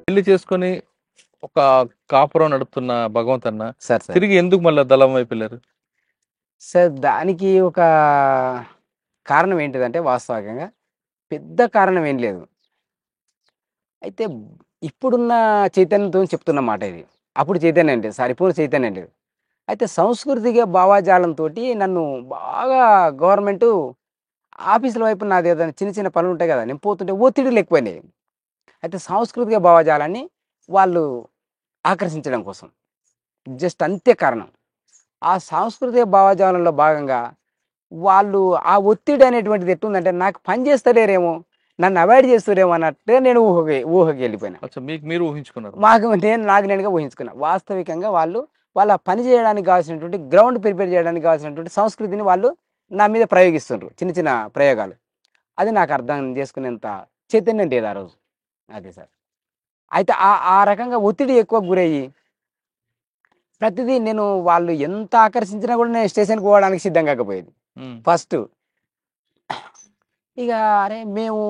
పెళ్లి చేసుకొని ఒక కాపురం నడుపుతున్న భగవంత్ అన్న సార్ సార్ తిరిగి ఎందుకు మళ్ళీ దళం వైపు వెళ్ళారు? సార్ దానికి ఒక కారణం ఏంటిదంటే వాస్తవికంగా పెద్ద కారణం ఏం లేదు. అయితే ఇప్పుడున్న చైతన్యంతో చెప్తున్న మాట ఇది. అప్పుడు చైతన్యం లేదు సార్. ఇప్పుడు చైతన్యం లేదు. అయితే సాంస్కృతిక భావాజాలంతోటి నన్ను బాగా గవర్నమెంటు ఆఫీసుల వైపు నాదేదైనా చిన్న చిన్న పనులుంటాయి గదా! నేను పోతుంటే ఒత్తిడులు ఎక్కువైనాయి. అయితే సాంస్కృతిక భావజాలాన్ని వాళ్ళు ఆకర్షించడం కోసం. జస్ట్ అంతే కారణం. ఆ సాంస్కృతిక భావజాలంలో భాగంగా వాళ్ళు ఆ ఒత్తిడి అనేటువంటిది ఎట్లుందంటే నాకు పని చేస్తలేరేమో, నన్ను అవాయిడ్ చేస్తుర్రేమో అన్నట్టుగా నేను ఊహకి వెళ్ళిపోయినా. అచ్చా, మీకు మీరు ఊహించుకున్నారు. నాకు నేనుగా ఊహించుకున్నా. వాస్తవికంగా వాళ్ళు వాళ్ళ పని చేయడానికి కావాల్సినటువంటి గ్రౌండ్ ప్రిపేర్ చేయడానికి కావాల్సినటువంటి సంస్కృతిని వాళ్ళు నా మీద ప్రయోగిస్తుండ్రు. చిన్న చిన్న ప్రయోగాలు. అది నాకు అర్థం చేసుకునేంత చైతన్యం లేదు ఆ రోజు. అదే సార్. అయితే ఆ ఆ రకంగా ఒత్తిడి ఎక్కువ గురయ్యి ప్రతిదీ నేను వాళ్ళు ఎంత ఆకర్షించినా కూడా నేను స్టేషన్‌కి పోవడానికి సిద్ధం కాకపోయేది. ఉమ్, ఫస్టు. ఇక అరే మేము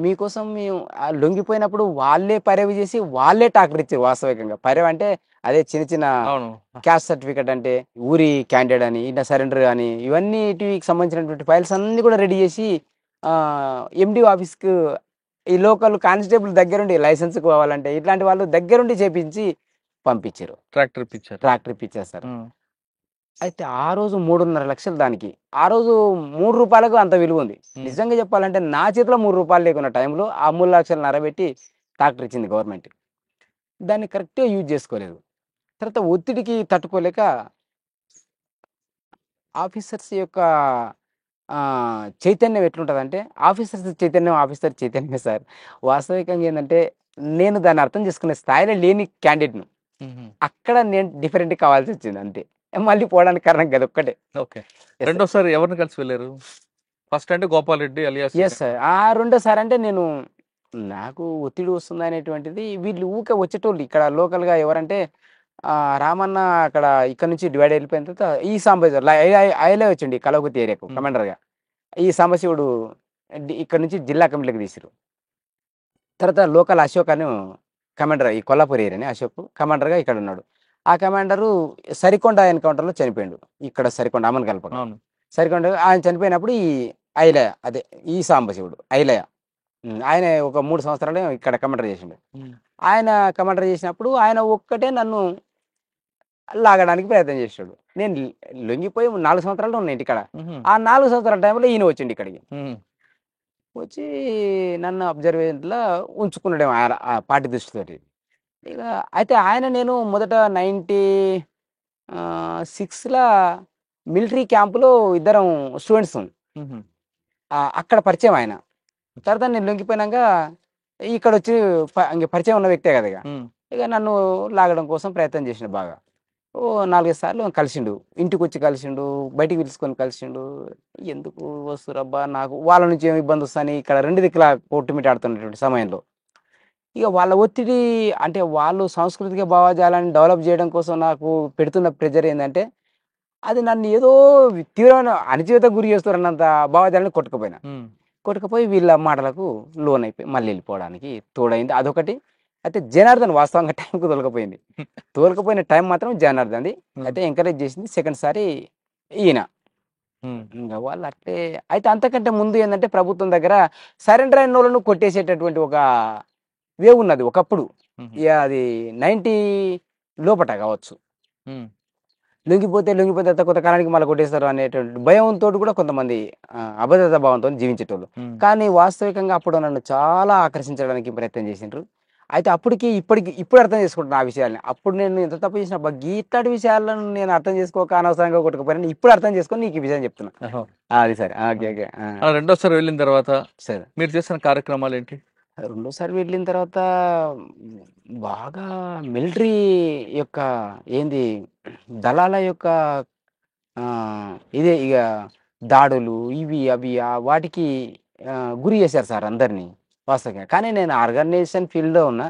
మీకోసం మేము లొంగిపోయినప్పుడు వాళ్ళే పరేవి చేసి వాళ్ళే టాక్టర్ ఇచ్చారు వాస్తవికంగా. పరేవి అంటే అదే చిన్న చిన్న అవును. క్యాస్ట్ సర్టిఫికేట్ అంటే ఊరి క్యాండిడేట్ అని, ఇట్లా సరెండర్ అని ఇవన్నిటికి సంబంధించినటువంటి ఫైల్స్ అన్నీ కూడా రెడీ చేసి ఎండీఓ ఆఫీస్‌కు ఈ లోకల్ కానిస్టేబుల్ దగ్గరుండి లైసెన్స్ కావాలంటే ఇట్లాంటి వాళ్ళు దగ్గరుండి చేపించి పంపించారు. ట్రాక్టర్ ఇప్పించారు. ట్రాక్టర్ ఇప్పించారు సార్. ఉమ్, అయితే ఆ రోజు 3,50,000 దానికి. ఆ రోజు రూ. 3కు అంత విలువ ఉంది. ఉమ్, నిజంగా చెప్పాలంటే నా చేతిలో రూ. 3 లేకున్న టైంలో ఆ 3,50,000 పెట్టి ట్రాక్టర్ ఇచ్చింది గవర్నమెంట్. దాన్ని కరెక్ట్‌గా యూజ్ చేసుకోలేదు. తర్వాత ఒత్తిడికి తట్టుకోలేక ఆఫీసర్స్ యొక్క చైతన్యం ఎట్లుంటదంటే ఆఫీసర్స్ చైతన్యం ఆఫీసర్ చైతన్యమే సార్. వాస్తవికంగా ఏందంటే నేను దాన్ని అర్థం చేసుకునే స్థాయిలో లేని క్యాండిడేట్‌ను. ఉమ్, అక్కడ నేను డిఫరెంట్‌గా కావాల్సొచ్చింది అంతే. మళ్ళీ పోవడానికి కారణం గదొక్కటే. ఓకే. Yes sir. రెండోసారి ఎవరిని కలిసి వెళ్ళారు? ఫస్ట్ అంటే Gopal Reddy alias yes sir. రెండోసారి అంటే నేను నాకు ఒత్తిడి వస్తుందనేటువంటిది వీళ్ళు ఊకే వచ్చేటోళ్ళు ఇక్కడ లోకల్‌గా ఎవరంటే రామన్న అక్కడ ఇక్కడ నుంచి డివైడ్ అయిపోయిన తర్వాత ఈ సాంబశివుడు ఐలే వచ్చిండు ఈ కలవకుర్తి ఏరియాకు ఉమ్, కమాండర్‌గా. ఈ సాంబశివుడు ఇక్కడ నుంచి జిల్లా కమిటీలోకి తీసిర్రు. తర్వాత లోకల్ అశోక్ అని కమాండర్ ఈ కొల్లాపూర్ ఏరియానే అశోక్ కమాండర్‌గా ఇక్కడున్నాడు. ఆ కమాండరు సరికొండ ఎన్‌కౌంటర్‌లో చనిపోయిండు. ఇక్కడ సరికొండ అమన్గల్ పక్కన. అవును. సరికొండ ఆయన చనిపోయినప్పుడు ఈ ఐలయ్య అదే ఈ సాంబశివుడు ఐలయ్య. ఆయన ఒక 3 సంవత్సరాలు ఇక్కడ కమాండర్ చేసిండు. ఉమ్, ఆయన కమాండర్ చేసినప్పుడు ఆయన ఒక్కటే నన్ను లాగడానికి ప్రయత్నం చేసాడు. నేను లొంగిపోయి 4 సంవత్సరాలు ఉన్నా ఇంటికాడ. ఉహు, ఆ 4 సంవత్సరాల టైంలో ఈయన వచ్చిండు ఇక్కడికి. ఉమ్, వచ్చి నన్ను అబ్జర్వేషన్‌లో ఉంచుకున్నాడేమో ఆయన ఆ పార్టీ దృష్టితోటి. ఇక అయితే ఆయన నేను మొదట 96ల మిలిటరీ క్యాంప్‌లో ఇద్దరం స్టూడెంట్స్. ఉహు, అక్కడ పరిచయం ఆయన. తర్వాత నేను లొంగిపోయినాక ఇక్కడొచ్చి ఇంక పరిచయం ఉన్న వ్యక్తే కదా ఇక. ఉమ్, ఇక నన్ను లాగడం కోసం ప్రయత్నం చేసిండు బాగా. ఓ 4, 5 సార్లు కలిసిండు. ఇంటికొచ్చి కలిసిండు, బయటికి పిలుచుకొని కలిసిండు. ఎందుకు వస్తుర్రబ్బా నాకు వాళ్ళ నుంచి ఏమి ఇబ్బందొస్తదని ఇక్కడ 2 దిక్కులా కొట్టుమిట్టాడుతున్నటువంటి సమయంలో. ఇక వాళ్ళ ఒత్తిడి అంటే వాళ్ళు సాంస్కృతిక భావజాలాన్ని డెవలప్ చేయడం కోసం నాకు పెడుతున్న ప్రెషర్ ఏందంటే, అది నన్ను ఏదో తీవ్రమైన అణచివేతకు గురి చేస్తున్నన్నంత భావజాలాన్ని కొట్టుకుపోయినా. ఉమ్, కొట్టుకుపోయి వీళ్ళ మాటలకు లోనయిపోయి మళ్ళీ వెళ్ళిపోవడానికి తోడైంది. అదొకటి. అయితే జనార్దన్ వాస్తవంగా టైంకి తోలకపోయింది. తోలకపోయిన టైం మాత్రం జనార్దన్‌ది. ఉమ్, అయితే ఎంకరేజ్ చేసింది సెకండ్ సారి ఈయన. ఉమ్, ఇంగ వాళ్ళు అట్లే అయితే అంతకంటే ముందు ఏందంటే ప్రభుత్వం దగ్గర సరెండర్ అయినోళ్ళను కొట్టేసేటటువంటి ఒక వేవ్ ఉన్నది ఒకప్పుడు. ఉహు, ఇగ అది 90 లోపట కావచ్చు. ఉమ్, లొంగిపోతే కొంత కాలానికి మళ్ళా కొట్టేస్తారు అనేటువంటి భయంతోటి కూడా కొంతమంది అభద్రతా భావంతోని జీవించేటోళ్ళు. ఉమ్. కానీ వాస్తవికంగా అప్పుడు నన్ను చాలా ఆకర్షించడానికి ప్రయత్నం చేసిండ్రు. అయితే అప్పటికి ఇప్పటికి ఇప్పుడు అర్థం చేసుకుంటున్నా ఆ విషయాల్ని. అప్పుడు నేను ఎంత తప్పు చేసినా అబ్బా! గీట్లాంటి విషయాలను నేను అర్థం చేసుకోక అనవసరంగా కొట్టుకుపోయానని ఇప్పుడు అర్థం చేసుకొని నీకు ఈ విషయం చెప్తున్నా. ఓహో. అది సరే. ఓకే. ఓకే. అలా రెండోసారి వెళ్ళిన తర్వాత సరే. మీరు చేసిన కార్యక్రమాలు ఏంటి? రెండోసారి వెళ్ళిన తర్వాత బాగా మిలిటరీ యొక్క ఏంది దళాల యొక్క ఇదే ఇగ దాడులు ఇవి అవి వాటికి గురి చేశారు సార్ అందరిని వాస్తవంగా. కానీ నేను ఆర్గనైజేషన్ ఫీల్డ్‌లో ఉన్నా.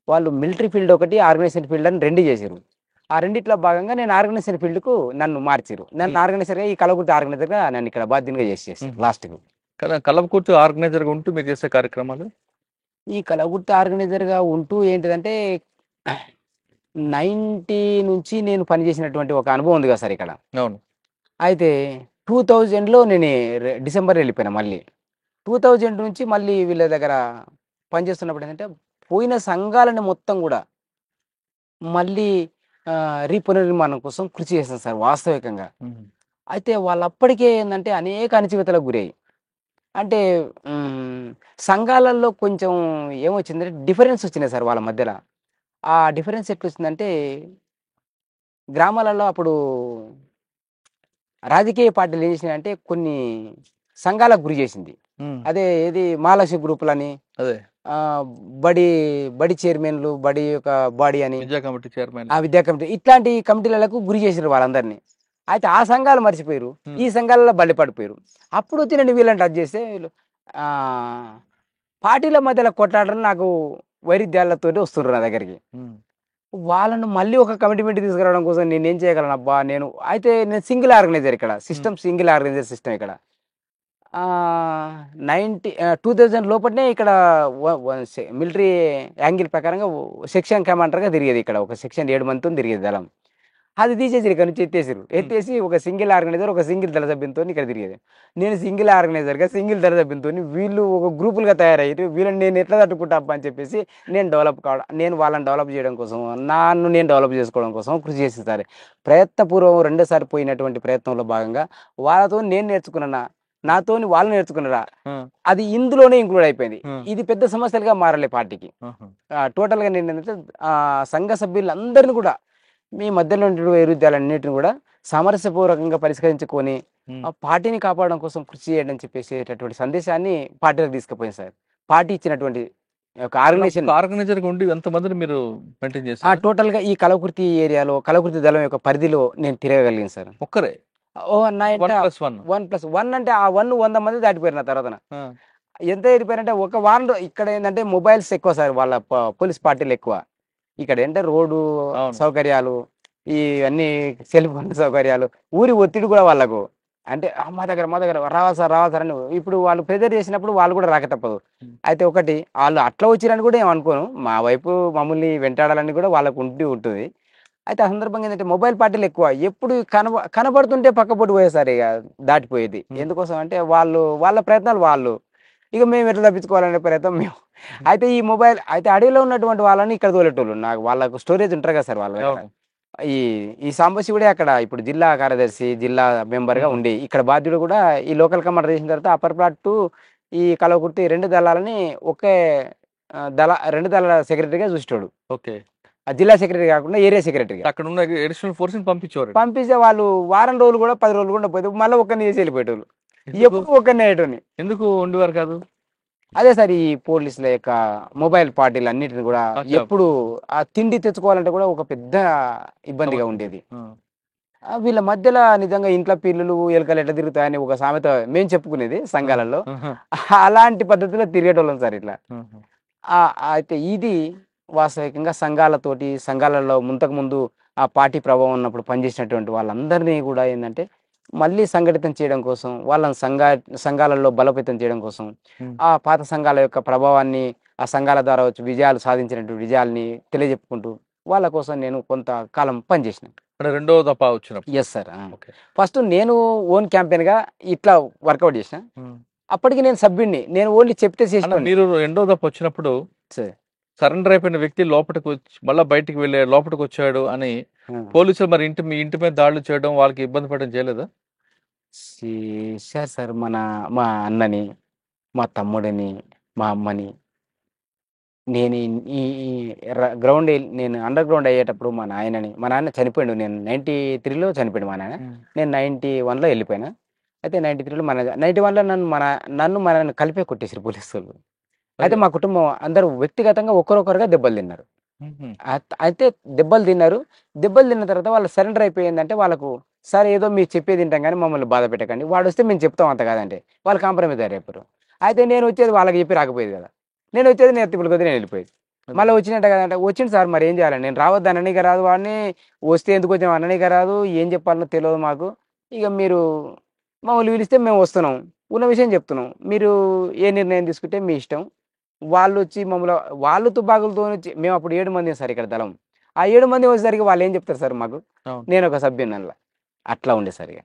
వాళ్ళు మిలిటరీ ఫీల్డ్ ఒకటి, ఆర్గనైజేషన్ ఫీల్డ్ అని 2 చేసిర్రు. ఆ రెండిట్లో భాగంగా నేను ఆర్గనైజేషన్ ఫీల్డ్‌కు నన్ను మార్చిర్రు. నన్ను ఆర్గనైజర్‌గా ఈ కలవకుర్తి ఆర్గనైజర్‌గా నన్ను ఇక్కడ బాధ్యతగా చేసేసారు ఉహు. లాస్ట్‌కు. కదా కలవకుర్తి ఆర్గనైజర్గా ఉంటూ మీరు చేసే కార్యక్రమాలు? ఈ కలగుర్తి ఆర్గనైజర్‌గా ఉంటూ ఏంటిదంటే 90 నుంచి నేను పనిచేసినటువంటి ఒక అనుభవం ఉంది కదా సార్ ఇక్కడ. అవును. అయితే 2000లో నేను డిసెంబర్ వెళ్ళిపోయాను మళ్ళీ. 2000 నుంచి మళ్ళీ వీళ్ళ దగ్గర పనిచేస్తున్నప్పుడు ఏంటంటే, పోయిన సంఘాలను మొత్తం గూడా మళ్ళీ రీపునర్నిర్మాణం కోసం కృషి చేశాను సార్ వాస్తవికంగా. హ్మ్. అయితే వాళ్ళప్పటికే ఏందంటే అనేక అణచివేతలకు గురయ్యాయి. అంటే హ్మ్, సంఘాలలో కొంచెం ఏమొచ్చిందంటే డిఫరెన్స్ వచ్చినాయి సార్ వాళ్ళ మధ్యల. ఆ డిఫరెన్స్ ఎట్లొచ్చిందంటే గ్రామాలలో అప్పుడు రాజకీయ పార్టీలు ఏం చేసినాయంటే కొన్ని సంఘాలకు గురి చేసింది. హ్మ్. అదే ఏది మహాలక్ష్మి గ్రూపులని, అదే. ఆహ్, బడి బడి చైర్మన్‌లు, బడి యొక్క బాడీ అని, విద్యా కమిటీ చైర్మన్. ఆ విద్యా కమిటీ ఇట్లాంటి కమిటీలకు గురి చేసిర్రు వాళ్ళందరినీ. అయితే ఆ సంఘాలు మర్చిపోయిర్రు. హ్మ్. ఈ సంఘాలలో బలి పడిపోయిర్రు. అప్పుడు తినండి వీళ్ళని టచ్ చేస్తే వీళ్ళు ఆహ్, పార్టీల మధ్యల కొట్లాటలు నాకు వైరుధ్యాలతోటి వస్తుర్రు నా దగ్గరికి. హ్మ్. వాళ్ళను మళ్ళీ ఒక కమిట్మెంట్ తీసుకురావడం కోసం నేనేం చేయగలనబ్బా! నేను సింగిల్ ఆర్గనైజర్ ఇక్కడ. హ్మ్. సింగిల్ ఆర్గనైజర్ సిస్టమ్ ఇక్కడ. 2000 లోపటనే ఇక్కడ మిలిటరీ యాంగిల్ ప్రకారంగా సెక్షన్ కమాండర్‌గా తిరిగేది ఇక్కడ. ఒక సెక్షన్ 7 మందితోని తిరిగేది దళం. అది తీసేసిర్రు ఇక్కడ నుంచి ఎత్తేసిర్రు. హ్మ్. ఎత్తేసి ఒక సింగిల్ ఆర్గనైజర్, ఒక సింగిల్ దళ సభ్యునితోని ఇక్కడ తిరిగేది. నేను సింగిల్ ఆర్గనైజర్‌గా, సింగిల్ దళ సభ్యునితోని వీళ్ళు ఒక గ్రూపులుగా తయారయ్యిర్రు. వీళ్ళని నేను ఎట్లా తట్టుకుంటా అబ్బా! అని చెప్పేసి నేను వాళ్ళని డెవలప్ చేయడం కోసం, నన్ను నేను డెవలప్ చేసుకోవడం కోసం కృషి చేశా సార్. ప్రయత్నపూర్వకం రెండోసారి పోయినటువంటి ప్రయత్నంలో భాగంగా వాళ్ళతోని నేను నేర్చుకున్న నాతోని వాళ్ళు నేర్చుకున్నారా? ఆ! అది ఇందులోనే ఇంక్లూడ్ అయిపోయింది. ఆ! ఇది పెద్ద సమస్యలుగా మారలే పార్టీకి. ఆహా! టోటల్‌గా నేనేంటంటే సంఘ సభ్యులందరిని కూడా మీ మధ్యలో ఉండే వైరుధ్యాలన్నిటిని కూడా సామరస్యపూర్వకంగా పరిష్కరించుకొని హ్మ్. ఆ పార్టీని కాపాడడం కోసం కృషి చేయండి అని చెప్పేసేటటువంటి సందేశాన్ని పార్టీలోకి తీసుకుపోయాను సార్. పార్టీ ఇచ్చినటువంటి ఒక అలా ఒక ఆర్గనైజేషన్ ఆర్గనైజర్‌గా ఉండి ఎంతమందిని మీరు మెయింటైన్ చేశారు? టోటల్‌గా ఈ కలవకుర్తి ఏరియాలో కలవకుర్తి దళం యొక్క పరిధిలో నేను తిరగగలిగాను సార్. ఒక్కరే. ఓహ్! నా ఎంట 1+1. 1+1 అంటే ఆ 100 మంది దాటిపోయారు నా తర్వాతన. ఆ! ఎంత ఎళ్ళిపోయారంటే ఒక వారంలో ఇక్కడేందంటే మొబైల్స్ ఎక్కువ సార్ వాళ్ళ పోలీస్ పార్టీలెక్కువ. ఇక్కడేంటే రోడ్డు అవును. సౌకర్యాలు, ఇవన్నీ సెల్ ఫోన్ సౌకర్యాలు, ఊరి ఒత్తిడి గూడా వాళ్ళకు. అంటే మా దగ్గర రావాలి సార్ అని ఇప్పుడు వాళ్ళు ప్రెజర్ చేసినప్పుడు వాళ్ళు కూడా రాక తప్పదు. హ్మ్. అయితే ఒకటి ఆళ్ళు అట్లా వచ్చిరని కూడా ఏమనుకోను. మా వైపు మమ్మల్ని వెంటాడాలని కూడా వాళ్ళకు ఉంటది. అయితే ఆ సందర్భంగా ఏందంటే మొబైల్ పార్టీలెక్కువ. ఎప్పుడు కనబడుతుంటే పక్కపొంటి పోయేసారు ఇగ దాటిపోయేది. హ్మ్. ఎందుకోసం అంటే వాళ్ళ ప్రయత్నాలు వాళ్ళు. ఇక మేము ఎట్లా తప్పించుకోవాలనే ప్రయత్నం మేము. హుహు. అయితే అడవిలో ఉన్నటువంటి వాళ్ళని ఇక్కడ తోలేటోళ్ళు. నాకు వాళ్ళకు స్టోరేజ్ ఉంటారు కదా సార్ వాళ్ళ దగ్గర. అవును. ఈ ఈ సాంబశివుడే అక్కడ ఇప్పుడు జిల్లా కార్యదర్శి, జిల్లా మెంబర్‌గా హ్మ్. ఉండి, ఇక్కడ బాధ్యుడు కూడా ఈ లోకల్ కమాండర్ చేసిన తర్వాత అప్పర్ ప్లాట్ 2 ఈ కల్వకుర్తి 2 దళాలని ఒకే 2 దళాల సెక్రటరీగా చూసేటోడు. ఓకే. ఆ జిల్లా సెక్రటరీ కాకుండా ఏరియా సెక్రటరీగా. అక్కడున్న అడిషనల్ ఫోర్స్‌ని పంపించేవారండి. పంపిస్తే వాళ్ళు వారం రోజులు కూడా 10 రోజులు కూడా ఉండకపోతే మళ్ళీ ఒక్కరిని చేసి వెళ్ళిపోయేటోళ్ళు. ఎందుకు? ఎప్పుడు ఒక్కడినే అయ్యేటోడిని. ఎందుకు ఉండేవారు కాదు? అదే సార్ ఈ పోలీసుల యొక్క మొబైల్ పార్టీలన్నిటిని కూడా అచ్చా! ఎప్పుడు ఆ తిండి తెచ్చుకోవాలంటే కూడా ఒక పెద్ద ఇబ్బందిగా సమస్య ఉండేది. ఉండేది. ఆ! వీళ్ళ మధ్యల నిజంగా ఇంట్లో పిల్లులు, ఎలుకలు ఎట్లా తిరుగుతాయని ఒక సామెత మేము చెప్పుకునేది ఆ! సంఘాలలో. ఆహా! అలాంటి పద్ధతిలో తిరిగేటోళ్ళం సార్ ఇట్లా. ఆహా! అయితే ఇది వాస్తవికంగా సంఘాలలో ముంతకుముందు ఆ పార్టీ ప్రభావం ఉన్నప్పుడు పనిచేసినటువంటి వాళ్ళందరినీ గూడా ఏందంటే, మళ్ళీ సంఘటితం చేయడం కోసం, వాళ్ళని సంఘాలలో బలోపేతం చేయడం కోసం, హ్మ్. ఆ పాత సంఘాల యొక్క ప్రభావాన్ని, ఆ సంఘాల ద్వారా వచ్చి విజయాలు సాధించినటువంటి విజయాల్ని తెలియజెప్పుకుంటూ, వాళ్ళ కోసం నేను కొంతకాలం పనిచేసినా. అంటే రెండో దఫా వచ్చినప్పుడు. Yes sir. ఓకే. ఫస్ట్ నేను ఓన్ క్యాంపెయిన్‌గా ఇట్లా వర్కౌట్ చేసినా. హ్మ్. అప్పటికి నేను సభ్యుడిని. నేను ఓన్లీ చెప్తే అన్న చేసేటోడిని. మీరు రెండో దఫా వచ్చినప్పుడు సార్. సరెండర్ అయిపోయిన వ్యక్తి మళ్ళా బయటికి లోపటికొచ్చాడు అని ఆ! పోలీసులు మరి మీ ఇంటి మీద దాడులు చేయడం, వాళ్ళకి ఇబ్బంది పెట్టడం చేయలేదా? చేశారు సార్. మా అన్నని, మా తమ్ముడిని, మా అమ్మని. నేను ఈ ఈ ఈ నేను అండర్ గ్రౌండ్ అయ్యేటప్పుడు మా నాన్న చనిపోయిండు. నేను 93లో చనిపోయిండు మా నాన్న. హ్మ్. నేను 91లో ఎళ్ళిపోయినా. అయితే 93లో 91లో నన్ను కలిపే కొట్టేసారు పోలీసోళ్ళు. అయితే అయ్యో! మా కుటుంబం అందరూ వ్యక్తిగతంగా ఒకరొకరుగా దెబ్బలు తిన్నారు. హుహు. అయితే దెబ్బలు తిన్నారు. దెబ్బలు తిన్న తర్వాత వాళ్ళు సరెండర్ అయిపోయిందంటే వాళ్ళకు సరే ఏదో మీరు చెప్పేది వింటాం గానీ మమ్మల్ని బాధ పెట్టకండి. వాడొస్తే మేము చెప్తాం అంత కాదంటే. వాళ్ళు కాంప్రమైజ్ అయ్యారు. అయితే నేను వచ్చేది వాళ్ళకి చెప్పి రాకపోయేది కదా! నేను వచ్చేది నేను తిప్పలు కొద్దీ నేను వెళ్ళిపోయేది. అదే. మళ్ళా వచ్చినట్ట కదంటే వచ్చిండు సార్ మరి ఏం చేయాలి? నేను రావద్దు అననీకి రాదు వాడిని. వస్తే ఎందుకు వచ్చాం అననీకి రాదు. ఏం చెప్పాలనో తెలవదు మాకు. ఇక మీరు మమ్మల్ని పిలిస్తే మేము వస్తున్నాం. ఉన్న విషయం చెప్తున్నాం. మీరు ఏ నిర్ణయం తీసుకుంటే మీ ఇష్టం. వాళ్ళొచ్చి వాళ్ళు తుపాకులతోనొచ్చి మేము అప్పుడు 7 మందిం సార్ ఇక్కడ దళం. ఆ 7 మంది వచ్చేసరికి వాళ్ళేం చెప్తారు సార్ మాకు? అవును. నేనొక సభ్యుడిని అందులో. అట్లా ఉండే సార్ ఇగ.